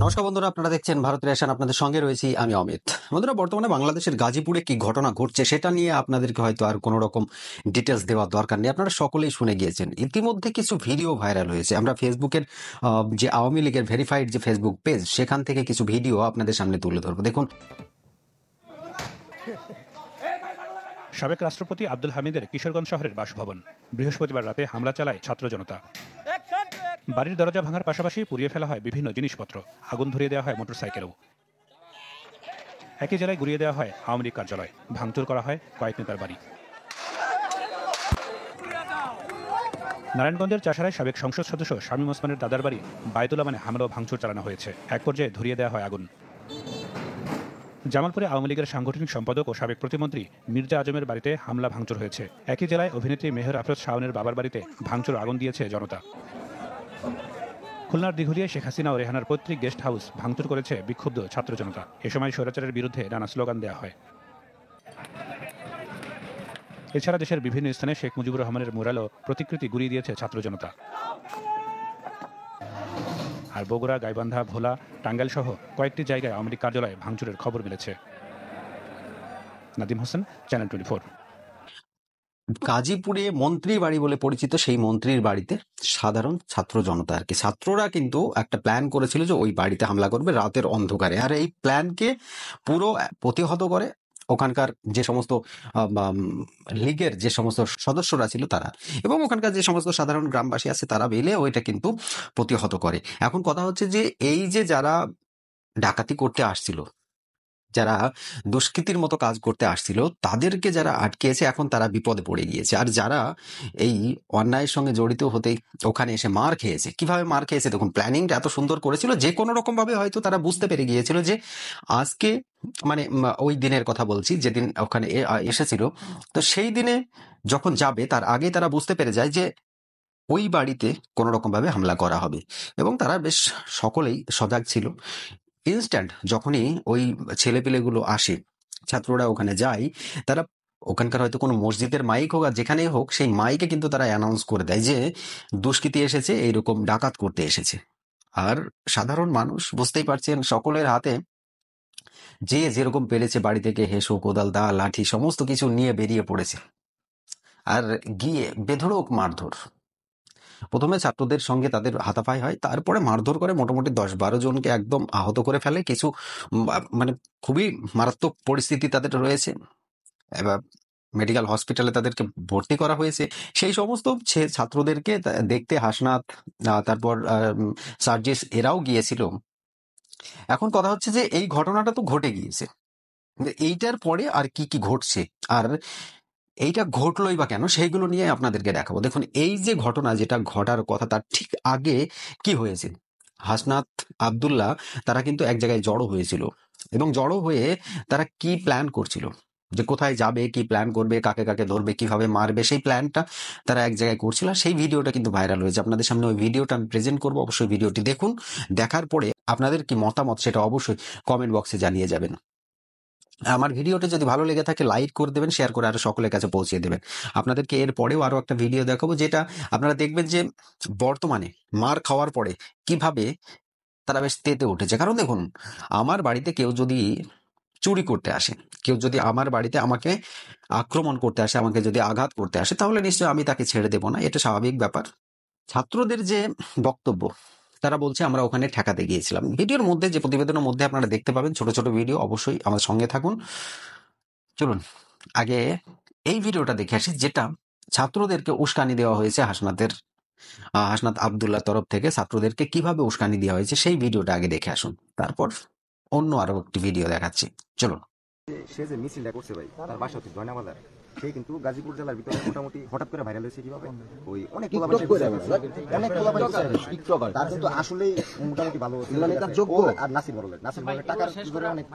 নমস্কার বন্ধুরা, আপনারা দেখছেন ভারত রেশন। আপনাদের সঙ্গে রয়েছি আমি অমিত। বন্ধুরা, বর্তমানে বাংলাদেশের গাজীপুরে কি ঘটনা ঘটছে সেটা নিয়ে আপনাদেরকে হয়তো আর কোনো রকম ডিটেলস দেওয়ার দরকার নেই, আপনারা সকলেই শুনে গিয়েছেন। ইতিমধ্যে কিছু ভিডিও ভাইরাল হয়েছে। আমরা ফেসবুকের যে আওয়ামী লীগের ভেরিফাইড যে ফেসবুক পেজ, সেখান থেকে কিছু ভিডিও আপনাদের সামনে তুলে ধরবো। দেখুন। সাবেক রাষ্ট্রপতি আব্দুল হামিদের কিশোরগঞ্জ শহরের বাসভবন বৃহস্পতিবার রাতে হামলা চালায় ছাত্র জনতা। বাড়ির দরজা ভাঙার পাশাপাশি পুড়িয়ে ফেলা হয় বিভিন্ন জিনিসপত্র, আগুন ধরিয়ে দেওয়া হয় মোটরসাইকেলও। একই জেলায় গুড়িয়ে দেওয়া হয় আওয়ামী লীগ কার্যালয়, ভাঙচুর করা হয় কয়েক নেতার বাড়ি। নারায়ণগঞ্জের চাষারায় সাবেক সংসদ সদস্য শামীম ওসমানের দাদার বাড়ি বায়তুল্লাহ মানে হামলা ও ভাঙচুর চালানো হয়েছে। এক পর্যায়ে ধরিয়ে দেওয়া হয় আগুন। জামালপুরে আওয়ামী লীগের সাংগঠনিক সম্পাদক ও সাবেক প্রতিমন্ত্রী মির্জা আজমের বাড়িতে হামলা ভাঙচুর হয়েছে। একই জেলায় অভিনেত্রী মেহের আফরোজ শাওনের বাবার বাড়িতে ভাঙচুর আগুন দিয়েছে জনতা। খুলনার দিঘুলিয়ায় শেখ হাসিনা ও রেহানার পৈতৃক গেস্ট হাউস ভাঙচুর করেছে বিক্ষুব্ধ ছাত্র জনতা। এ সময় স্বৈরাচারের বিরুদ্ধে নানা স্লোগান দেওয়া হয়। এছাড়া দেশের বিভিন্ন স্থানে শেখ মুজিবুর রহমানের মুরালও প্রতিকৃতি গুড়িয়ে দিয়েছে ছাত্র জনতা। আর বগুড়া, গাইবান্ধা, ভোলা, টাঙ্গাইল সহ কয়েকটি জায়গায় আওয়ামী লীগ কার্যালয়ে ভাঙচুরের খবর মিলেছে। নাদিম হোসেন, চ্যানেল 24। গাজীপুরে মন্ত্রী বাড়ি বলে পরিচিত সেই মন্ত্রীর বাড়িতে সাধারণ ছাত্র জনতা আর কি, ছাত্ররা কিন্তু একটা প্ল্যান করেছিল যে ওই বাড়িতে হামলা করবে রাতের অন্ধকারে। আর এই প্ল্যানকে পুরো প্রতিহত করে ওখানকার যে সমস্ত লীগের যে সমস্ত সদস্যরা ছিল তারা, এবং ওখানকার যে সমস্ত সাধারণ গ্রামবাসী আছে তারা মিলে ওইটা কিন্তু প্রতিহত করে। এখন কথা হচ্ছে যে এই যে যারা ডাকাতি করতে আসছিল, যারা দুষ্কৃতির মতো কাজ করতে আসছিল, তাদেরকে যারা আটকেছে এখন তারা বিপদে পড়ে গিয়েছে। আর যারা এই অন্যায়ের সঙ্গে জড়িত হতে ওখানে এসে মার খেয়েছে, কিভাবে মার খেয়েছে দেখুন। প্ল্যানিংটা এত সুন্দর করেছিল যে কোনো রকম ভাবে হয়তো তারা বুঝতে পেরে গিয়েছিল যে আজকে মানে ওই দিনের কথা বলছি যেদিন ওখানে এসেছিল, তো সেই দিনে যখন যাবে তার আগে তারা বুঝতে পেরে যায় যে ওই বাড়িতে কোনো রকম ভাবে হামলা করা হবে, এবং তারা বেশ সকলেই সজাগ ছিল। ইনস্ট্যান্ট যখনই ওই ছেলেপিলেগুলো আসে, ছাত্ররা ওখানে যায়, তারা ওখানকার হয়তো কোনো মসজিদের মাইক হোক আর যেখানেই হোক, সেই মাইকে কিন্তু তারা অ্যানাউন্স করে দেয় যে দুষ্কৃতী এসেছে, এইরকম ডাকাত করতে এসেছে। আর সাধারণ মানুষ বুঝতেই পারছেন, সকলের হাতে যে যেরকম পেরেছে বাড়ি থেকে হেসো, কোদাল, দা, লাঠি সমস্ত কিছু নিয়ে বেরিয়ে পড়েছে। আর গিয়ে বেধড়ক মারধর। প্রথমে ছাত্রদের সঙ্গে তাদের হাতাপাই হয়, তারপরে মারধর করে মোটামুটি 10-12 জনকে একদম আহত করে ফেলে। কিছু মানে খুবই মারাত্মক পরিস্থিতি তাদের রয়েছে, এবার মেডিকেল হসপিটালে তাদেরকে ভর্তি করা হয়েছে। সেই সমস্ত ছাত্রদেরকে দেখতে হাসনাত, তারপর সার্জিস এরাও গিয়েছিল। এখন কথা হচ্ছে যে এই ঘটনাটা তো ঘটে গিয়েছে, এইটার পরে আর কি কি ঘটছে আর এইটা ঘটলোই বা কেন, সেইগুলো নিয়ে আপনাদেরকে দেখাবো। দেখুন, এই যে ঘটনা যেটা ঘটার কথা তার ঠিক আগে কি হয়েছে। হাসনাত, আব্দুল্লাহ তারা কিন্তু এক জায়গায় জড়ো হয়েছিল, এবং জড়ো হয়ে তারা কি প্ল্যান করছিল, যে কোথায় যাবে, কি প্ল্যান করবে, কাকে কাকে ধরবে, কিভাবে মারবে, সেই প্ল্যানটা তারা এক জায়গায় করছিল। সেই ভিডিওটা কিন্তু ভাইরাল হয়েছে। আপনাদের সামনে ওই ভিডিওটা আমি প্রেজেন্ট করবো, অবশ্যই ভিডিওটি দেখুন। দেখার পরে আপনাদের কি মতামত সেটা অবশ্যই কমেন্ট বক্সে জানিয়ে যাবেন। আমার ভিডিওটা যদি ভালো লেগে থাকে লাইক করে দেবেন, শেয়ার করে আরো সকলের কাছে পৌঁছে দেবেন। আপনাদেরকে এর পরেও আরো একটা ভিডিও দেখাবো, যেটা আপনারা দেখবেন যে বর্তমানে মার খাওয়ার পরে কিভাবে তারা বেশ তেতে উঠেছে। কারণ দেখুন, আমার বাড়িতে কেউ যদি চুরি করতে আসে, কেউ যদি আমার বাড়িতে আমাকে আক্রমণ করতে আসে, আমাকে যদি আঘাত করতে আসে, তাহলে নিশ্চয়ই আমি তাকে ছেড়ে দেব না, এটা স্বাভাবিক ব্যাপার। ছাত্রদের যে বক্তব্য, তারা বলছে আমরা ওখানে ঠেকাতে গিয়েছিলাম। ভিডিওর মধ্যে যে প্রতিবেদনের মধ্যে আপনারা দেখতে পাবেন ছোট ছোট ভিডিও, অবশ্যই আমার সঙ্গে থাকুন। চলুন আগে এই ভিডিওটা দেখে আসি, যেটা ছাত্রদেরকে উস্কানি দেওয়া হয়েছে হাসনাত আব্দুল্লাহ তরফ থেকে। ছাত্রদেরকে কিভাবে উস্কানি দেওয়া হয়েছে সেই ভিডিওটা আগে দেখে আসুন, তারপর অন্য আরো একটি ভিডিও দেখাচ্ছি। চলুন। সে যে মিছিলটা করছে ভাই, তার বাসা হচ্ছে জয়নাবাজার। সে কিন্তু গাজীপুর জেলার ভিতরে মোটামুটি হঠাৎ করে ভাইরাল হয়েছে। কিভাবে ওই অনেক তার কিন্তু আসলেই মোটামুটি ভালো মানে তার যোগ্য। আর নাসির বড় নাসির বড় টাকার ধরে অনেক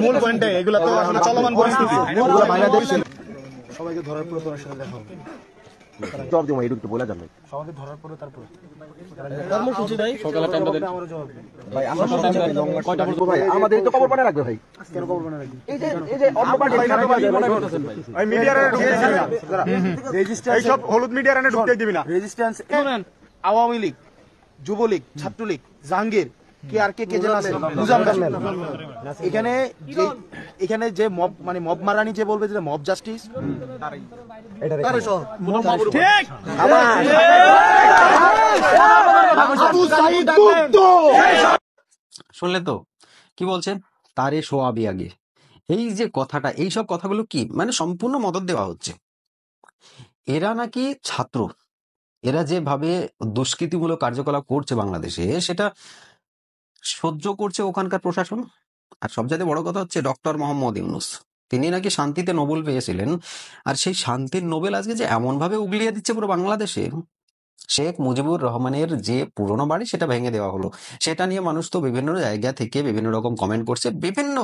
মূল পয়েন্টে এগুলা তো আসলে চলমান পরিস্থিতি, সবাইকে ধরার পরে তোমার সাথে দেখা হবে। জব দিও এটুকু বলে যাবে সবাইকে ধরার পরে তারপর কর্মসূচি ভাই সকালে টাইমটা দেন ভাই। আমরা কয়টা বলবো ভাই, আমাদের তো খবর বানায় রাখবে ভাই। কেন খবর বানায় রাখবে? এই যে অন্য পার্টি ভাই মিডিয়ার এনে ঢুকতে দিবি না, রেজিস্ট্যান্স এই সব হলুদ মিডিয়ার এনে ঢুকতে দিবি না। রেজিস্ট্যান্স শুনেন, আওয়ামী লীগ, যুবলীগ, ছাত্রলীগ, জাহাঙ্গীর কে আর কে যেন আছে মুজাম্মেল এখানে যে এখানে যে মব মানে মব মারানি যে বলবে যে মব জাস্টিস ঠিক আবু সাইদ মুক্ত শুনলে তো কি বলছেন, তারে সোয়াবি আগে। এই যে কথাটা, এইসব কথাগুলো কি মানে সম্পূর্ণ মদত দেওয়া হচ্ছে। এরা নাকি ছাত্র, এরা যেভাবে দুষ্কৃতিমূলক কার্যকলাপ করছে বাংলাদেশে সেটা সহ্য করছে ওখানকার প্রশাসন। আর সবচেয়ে বড় কথা হচ্ছে ডক্টর মোহাম্মদ ইউনূস, তিনি নাকি শান্তিতে নোবেল পেয়েছিলেন, আর সেই শান্তির নোবেল আজকে যে এমন ভাবে উগলিয়ে দিচ্ছে পুরো বাংলাদেশে। শেখ মুজিবুর রহমানের যে পুরনো বাড়ি সেটা ভেঙে দেওয়া হলো, সেটা নিয়ে মানুষ তো বিভিন্ন জায়গা থেকে বিভিন্ন রকম কমেন্ট করছে। বিভিন্ন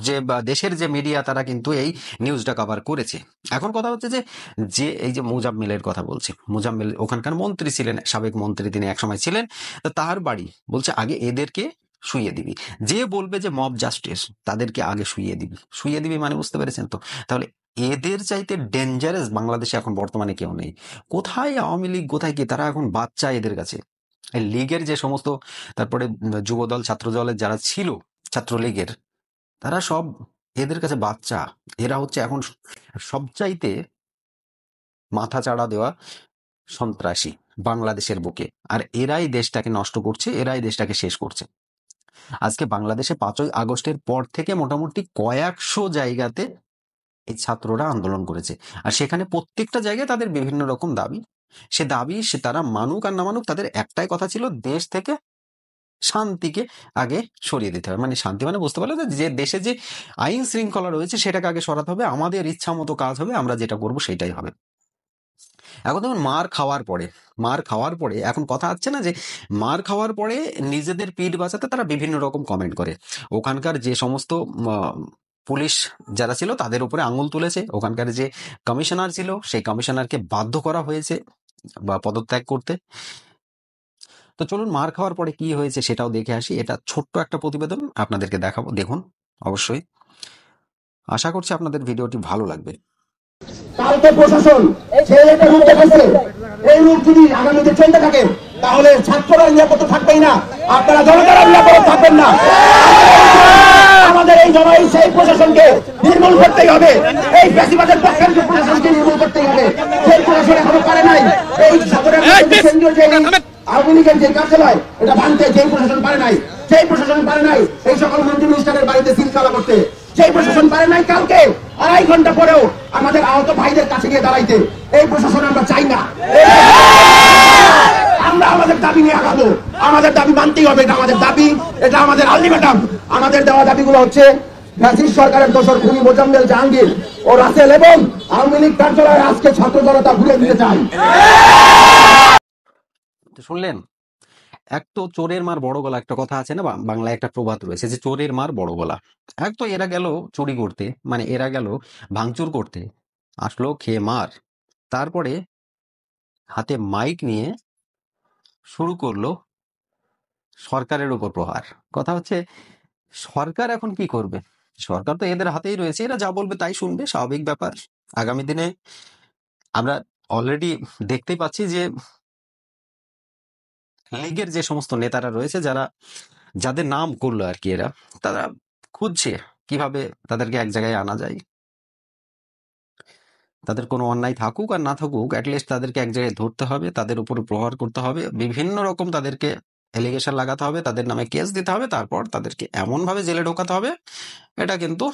যে বা দেশের যে মিডিয়া তারা কিন্তু এই নিউজটা কভার করেছে। এখন কথা হচ্ছে যে যে এই যে মুজাম্মিলের কথা বলছে, মুজাম্মিল ওখানকার মন্ত্রী ছিলেন, সাবেক মন্ত্রী তিনি একসময় ছিলেন। তো তার বাড়ি বলছে আগে এদেরকে শুইয়ে দিবি, যে বলবে যে মব জাস্টিস তাদেরকে আগে শুইয়ে দিবি মানে বুঝতে পেরেছেন তো। তাহলে এদের চাইতে ডেঞ্জারাস বাংলাদেশে এখন বর্তমানে কেউ নেই। কোথায় আওয়ামী লীগ, কোথায় কি, তারা এখন বাচ্চা এদের কাছে। এই লীগের যে সমস্ত, তারপরে যুবদল ছাত্র দলের যারা ছিল ছাত্রলীগের, তারা সব এদের কাছে বাচ্চা। এরা হচ্ছে এখন সবচাইতে মাথা চাড়া দেওয়া সন্ত্রাসী বাংলাদেশের বুকে। আর এরাই দেশটাকে নষ্ট করছে, এরাই দেশটাকে শেষ করছে। আজকে বাংলাদেশে 5ই আগস্টের পর থেকে মোটামুটি কয়েকশো জায়গাতে এই ছাত্ররা আন্দোলন করেছে। আর সেখানে প্রত্যেকটা জায়গায় তাদের বিভিন্ন রকম দাবি। সে দাবি সে তারা মানুক আর না মানুক, তাদের একটাই কথা ছিল, দেশ থেকে শান্তিকে আগে সরিয়ে দিতে হবে। মানে শান্তি মানে বুঝতে পারলে যে দেশে যে আইন শৃঙ্খলা রয়েছে সেটাকে আগে সরাতে হবে, আমাদের ইচ্ছা মতো কাজ হবে, আমরা যেটা করবো সেটাই হবে। এখন দেখুন মার খাওয়ার পরে এখন কথা হচ্ছে না যে মার খাওয়ার পরে নিজেদের পিঠ বাঁচাতে তারা বিভিন্ন রকম কমেন্ট করে। ওখানকার যে সমস্ত পুলিশ যারা ছিল তাদের উপরে আঙুল তুলেছে, ওখানকার যে কমিশনার ছিল সেই কমিশনারকে বাধ্য করা হয়েছে বা পদত্যাগ করতে। তো চলুন মার খাওয়ার পরে কি হয়েছে সেটাও দেখে আসি। এটা ছোট্ট একটা প্রতিবেদন আপনাদেরকে দেখাবো, দেখুন অবশ্যই। আশা করছি আপনাদের ভিডিওটি ভালো লাগবে। কালকে প্রশাসন যে একটা রূপ দেখাচ্ছে, এই রূপ যদি আগামীতে চলতে থাকে তাহলে ছাত্ররা নিরাপদ থাকবেই না, আপনারা জনতারা নিরাপদ থাকবেন না। আমাদের এই জমাই সেই প্রশাসনকে নির্মূল করতেই হবে, এই বেশিবাদের পক্ষের প্রশাসনকে নির্মূল করতেই হবে। সেই প্রশাসন এখনো পারে নাই এই কেন্দ্রীয় যে আওয়ামী লীগের যে কার্যালয় এটা ভাঙতে, যেই প্রশাসন পারে নাই, সেই প্রশাসন পারে নাই এই সকল মন্ত্রী মিনিস্টারের বাড়িতে সিলগালা করতে, সেই প্রশাসন পারে নাই কালকে 2.5 ঘন্টা পরেও আমাদের আহত ভাইদের কাছে গিয়ে দাঁড়াইতে। এই প্রশাসন আমরা চাই না। আমরা আমাদের দাবি নিয়ে আগাবো, আমাদের দাবি মানতেই হবে, এটা আমাদের দাবি, এটা আমাদের আলটিমেটাম। আমাদের দেওয়া দাবিগুলো হচ্ছে ফ্যাসিস্ট সরকারের দোসর খুনি মোজাম্মেল জাহাঙ্গীর ও রাসেল এবং আওয়ামী লীগ কার্যালয়ে আজকে ছাত্র জনতা ঘুরে দিতে চাই। শুনলেন, এক তো চোরের মার বড় গলা, একটা কথা আছে না বাংলায়, একটা প্রবাদ রয়েছে যে চোরের মার বড় গলা। এক তো এরা গেল চুরি করতে, মানে এরা গেল ভাঙচুর করতে, আসলো খেয়ে মার, তারপরে হাতে মাইক নিয়ে শুরু করলো সরকারের উপর প্রহার। কথা হচ্ছে সরকার এখন কি করবে, সরকার তো এদের হাতেই রয়েছে, এরা যা বলবে তাই শুনবে, স্বাভাবিক ব্যাপার। আগামী দিনে আমরা অলরেডি দেখতেই পাচ্ছি যে লীগের যে সমস্ত নেতারা রয়েছে, যাদের নাম করলো আর কি, এরা তারা খুঁজছে কিভাবে তাদেরকে এক জায়গায় আনা যায়। তাদের কোনো অন্যায় থাকুক আর না থাকুক, অ্যাটলিস্ট তাদেরকে এক জায়গায় ধরতে হবে, তাদের উপর প্রহার করতে হবে, বিভিন্ন রকম তাদেরকে এলিগেশন লাগাতে হবে, তাদের নামে কেস দিতে হবে, তারপর তাদেরকে এমনভাবে জেলে ঢোকাতে হবে, এটা কিন্তু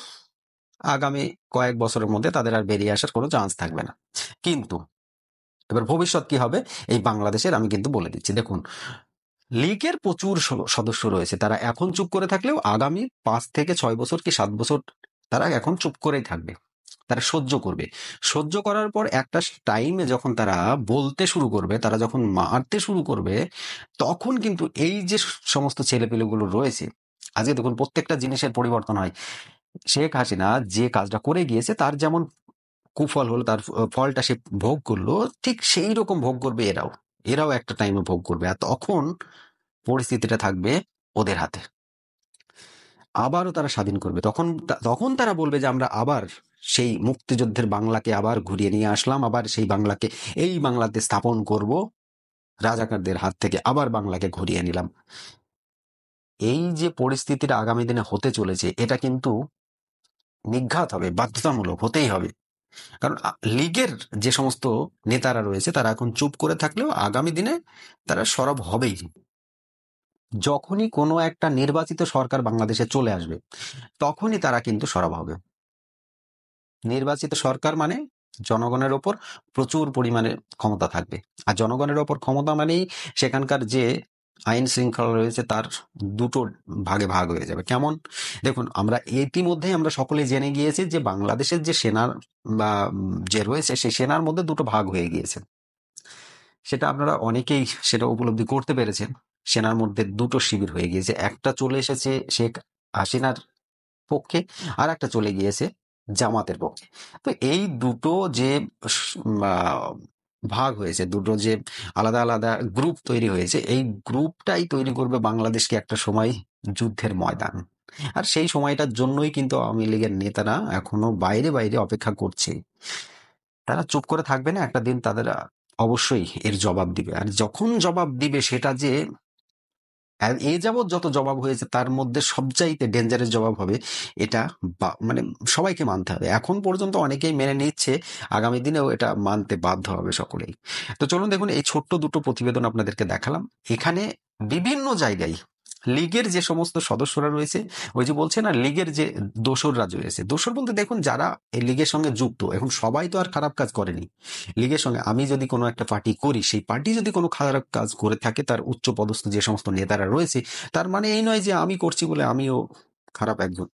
আগামী কয়েক বছরের মধ্যে তাদের আর বেরিয়ে আসার কোনো চান্স থাকবে না। কিন্তু এবার ভবিষ্যৎ কি হবে এই বাংলাদেশের আমি কিন্তু বলে দিচ্ছি। দেখুন, লীগের প্রচুর সদস্য রয়েছে, তারা এখন চুপ করে থাকলেও আগামী 5 থেকে 6 বছর কি 7 বছর তারা এখন চুপ করেই থাকবে, তারা সহ্য করবে। সহ্য করার পর একটা টাইমে যখন তারা বলতে শুরু করবে, তারা যখন মারতে শুরু করবে, তখন কিন্তু এই যে সমস্ত ছেলেপেলেগুলো রয়েছে, আজকে দেখুন প্রত্যেকটা জিনিসের পরিবর্তন হয়। শেখ হাসিনা যে কাজটা করে গিয়েছে তার যেমন কুফল হলো, তার ফলটা সে ভোগ করলো, ঠিক সেই রকম ভোগ করবে এরাও একটা টাইমে ভোগ করবে। আর তখন পরিস্থিতিটা থাকবে ওদের হাতে, আবারও তারা স্বাধীন করবে। তখন তারা বলবে যে আমরা আবার সেই মুক্তিযুদ্ধের বাংলাকে আবার ঘুরিয়ে নিয়ে আসলাম, আবার সেই বাংলাকে এই বাংলাতে স্থাপন করব, রাজাকারদের হাত থেকে আবার বাংলাকে ঘুরিয়ে নিলাম। এই যে পরিস্থিতিটা আগামী দিনে হতে চলেছে, এটা কিন্তু নিঘাত হবে, বাধ্যতামূলক হতেই হবে। কারণ লীগের যে সমস্ত নেতারা রয়েছে তারা এখন চুপ করে থাকলেও আগামী দিনে তারা সরব হবেই। যখনই কোনো একটা নির্বাচিত সরকার বাংলাদেশে চলে আসবে তখনই তারা কিন্তু সরব হবে। নির্বাচিত সরকার মানে জনগণের ওপর প্রচুর পরিমাণে ক্ষমতা থাকবে, আর জনগণের ওপর ক্ষমতা মানেই সেখানকার যে আইন শৃঙ্খলা রয়েছে তার দুটো ভাগে ভাগ হয়ে যাবে। কেমন? দেখুন, আমরা ইতিমধ্যেই আমরা সকলে জেনে গিয়েছি যে বাংলাদেশের যে সেনার বা যে রয়েছে সেই সেনার মধ্যে দুটো ভাগ হয়ে গিয়েছে। সেটা আপনারা অনেকেই সেটা উপলব্ধি করতে পেরেছেন। সেনার মধ্যে দুটো শিবির হয়ে গিয়েছে, একটা চলে এসেছে শেখ হাসিনার পক্ষে, আর একটা চলে গিয়েছে জামাতের পক্ষে। তো এই দুটো যে ভাগ হয়েছে, দুটো যে আলাদা আলাদা গ্রুপ তৈরি হয়েছে, এই গ্রুপটাই তৈরি করবে বাংলাদেশকে একটা সময় যুদ্ধের ময়দান। আর সেই সময়টার জন্যই কিন্তু আওয়ামী লীগের নেতারা এখনো বাইরে বাইরে অপেক্ষা করছে। তারা চুপ করে থাকবে না, একটা দিন তাদের অবশ্যই এর জবাব দিবে। আর যখন জবাব দিবে সেটা যে এ যাবৎ যত জবাব হয়েছে তার মধ্যে সবচাইতে ডেঞ্জারের জবাব হবে, এটা মানে সবাইকে মানতে হবে। এখন পর্যন্ত অনেকেই মেনে নিচ্ছে, আগামী দিনেও এটা মানতে বাধ্য হবে সকলেই। তো চলুন দেখুন, এই ছোট্ট দুটো প্রতিবেদন আপনাদেরকে দেখালাম। এখানে বিভিন্ন জায়গায় লীগের যে সমস্ত সদস্যরা রয়েছে, ওই যে বলছে না লীগের যে দোসররা রয়েছে, দোসর বলতে দেখুন যারা এই লীগের সঙ্গে যুক্ত, এখন সবাই তো আর খারাপ কাজ করেনি। লীগের সঙ্গে আমি যদি কোনো একটা পার্টি করি, সেই পার্টি যদি কোনো খারাপ কাজ করে থাকে, তার উচ্চ পদস্থ যে সমস্ত নেতারা রয়েছে, তার মানে এই নয় যে আমি করছি বলে আমিও খারাপ একজন।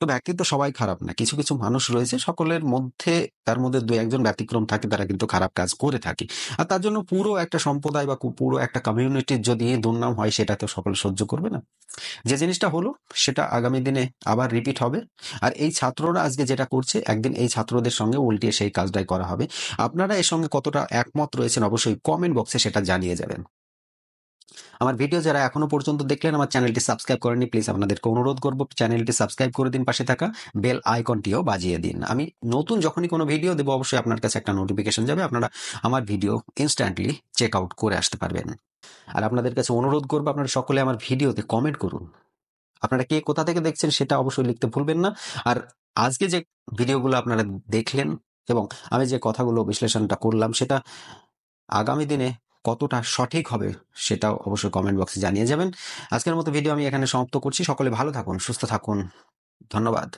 তো ব্যক্তিত্ব সবাই খারাপ না, কিছু কিছু মানুষ রয়েছে, সকলের মধ্যে তার মধ্যে দু একজন ব্যতিক্রম থাকে, তারা কিন্তু খারাপ কাজ করে থাকে। আর তার জন্য পুরো একটা সম্প্রদায় বা পুরো একটা কমিউনিটির যদি দুর্নাম হয়, সেটা তো সকলে সহ্য করবে না। যে জিনিসটা হলো সেটা আগামী দিনে আবার রিপিট হবে। আর এই ছাত্ররা আজকে যেটা করছে, একদিন এই ছাত্রদের সঙ্গে উল্টিয়ে সেই কাজটাই করা হবে। আপনারা এর সঙ্গে কতটা একমত রয়েছেন অবশ্যই কমেন্ট বক্সে সেটা জানিয়ে যাবেন। আমার ভিডিও যারা এখনো পর্যন্ত দেখলেন, আমার চ্যানেলটি সাবস্ক্রাইব করেনি, প্লিজ আপনাদেরকে অনুরোধ করবো চ্যানেলটি সাবস্ক্রাইব করে দিন, পাশে থাকা বেল আইকনটিও বাজিয়ে দিন। আমি নতুন যখনই কোনো ভিডিও দেবো অবশ্যই আপনার কাছে একটা নোটিফিকেশন যাবে, আপনারা আমার ভিডিও ইনস্ট্যান্টলি চেক আউট করে আসতে পারবেন। আর আপনাদের কাছে অনুরোধ করবো, আপনারা সকলে আমার ভিডিওতে কমেন্ট করুন। আপনারা কে কোথা থেকে দেখছেন সেটা অবশ্যই লিখতে ভুলবেন না। আর আজকে যে ভিডিওগুলো আপনারা দেখলেন এবং আমি যে কথাগুলো বিশ্লেষণটা করলাম, সেটা আগামী দিনে কতটা সঠিক হবে সেটাও অবশ্যই কমেন্ট বক্সে জানিয়ে যাবেন। আজকের মতো ভিডিও আমি এখানে সমাপ্ত করছি। সকলে ভালো থাকুন, সুস্থ থাকুন, ধন্যবাদ।